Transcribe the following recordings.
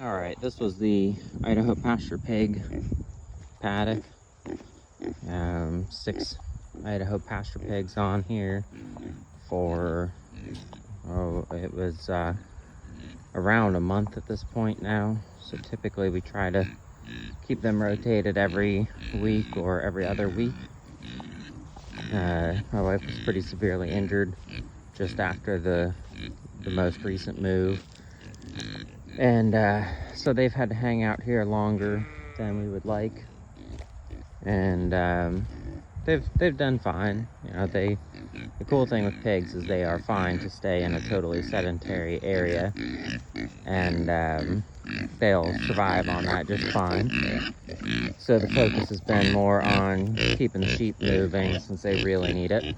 All right, this was the Idaho pasture pig paddock. 6 Idaho pasture pigs on here for, it was around a month at this point now. So typically we try to keep them rotated every week or every other week. My wife was pretty severely injured just after the most recent move. And so they've had to hang out here longer than we would like, and they've done fine. You know, the cool thing with pigs is they are fine to stay in a totally sedentary area, and they'll survive on that just fine. So the focus has been more on keeping the sheep moving since they really need it.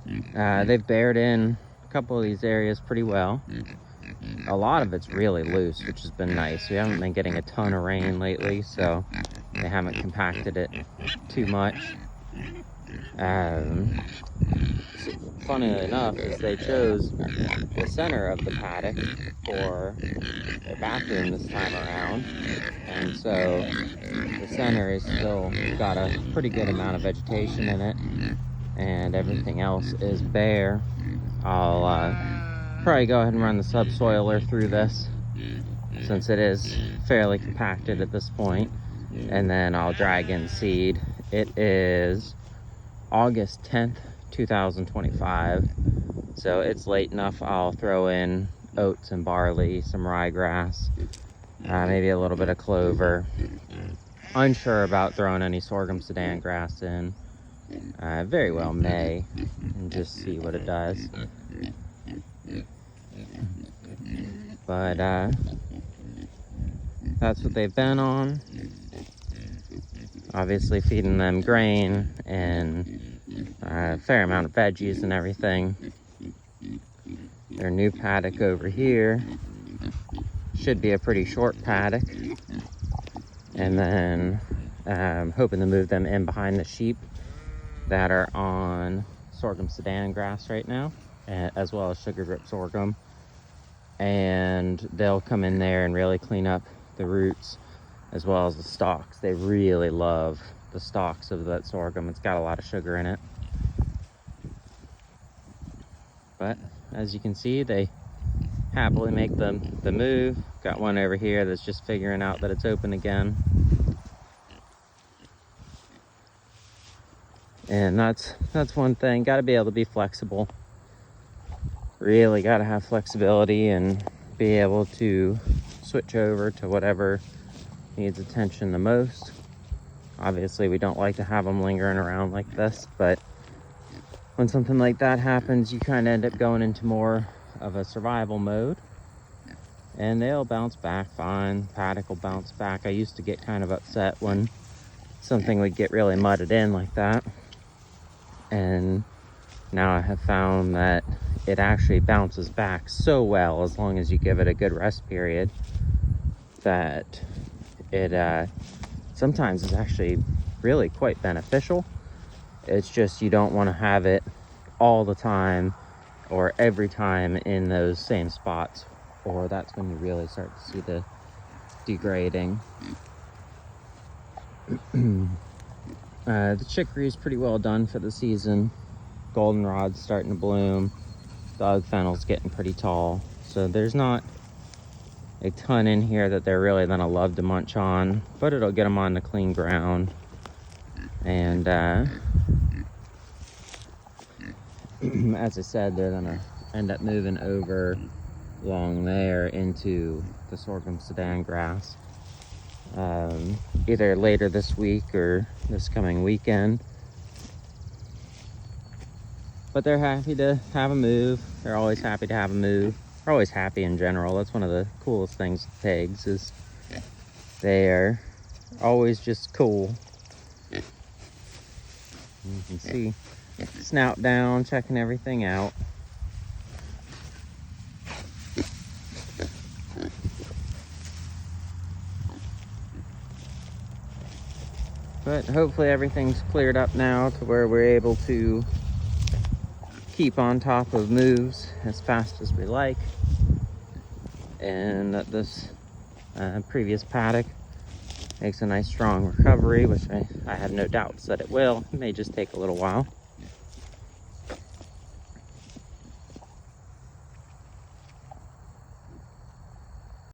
They've bared in a couple of these areas pretty well. A lot of it's really loose, which has been nice. We haven't been getting a ton of rain lately, so they haven't compacted it too much. Funnily enough, is they chose the center of the paddock for their bathroom this time around, and so the center is still got a pretty good amount of vegetation in it, and everything else is bare. I'll probably go ahead and run the subsoiler through this since it is fairly compacted at this point, and then I'll drag in seed. It is August 10th, 2025, so it's late enough. I'll throw in oats and barley, some ryegrass, maybe a little bit of clover. Unsure about throwing any sorghum Sudan grass in. Very well may, and just see what it does. But that's what they've been on. Obviously feeding them grain and a fair amount of veggies and everything. Their new paddock over here should be a pretty short paddock, and then hoping to move them in behind the sheep that are on sorghum Sudan grass right now, as well as sugar drip sorghum. And they'll come in there and really clean up the roots as well as the stalks. They really love the stalks of that sorghum. It's got a lot of sugar in it. But as you can see, they happily make the move. Got one over here that's just figuring out that it's open again. And that's one thing. Got to be able to be flexible. Really got to have flexibility and be able to switch over to whatever needs attention the most. Obviously, we don't like to have them lingering around like this, but when something like that happens, you kind of end up going into more of a survival mode, and they'll bounce back fine. Paddock will bounce back. I used to get kind of upset when something would get really mudded in like that, and now I have found that it actually bounces back so well as long as you give it a good rest period, that it sometimes is actually really quite beneficial. It's just you don't want to have it all the time or every time in those same spots, or that's when you really start to see the degrading. The chicory is pretty well done for the season. Goldenrod's starting to bloom. Dog fennel's getting pretty tall. So there's not a ton in here that they're really gonna love to munch on, but it'll get them on the clean ground. And as I said, they're gonna end up moving over along there into the sorghum Sudan grass, either later this week or this coming weekend. But they're happy to have a move. They're always happy to have a move. They're always happy in general. That's one of the coolest things with pigs, is they are always just cool. You can see snout down, checking everything out. But hopefully everything's cleared up now to where we're able to keep on top of moves as fast as we like. and that this previous paddock makes a nice strong recovery, which I have no doubts that it will. It may just take a little while.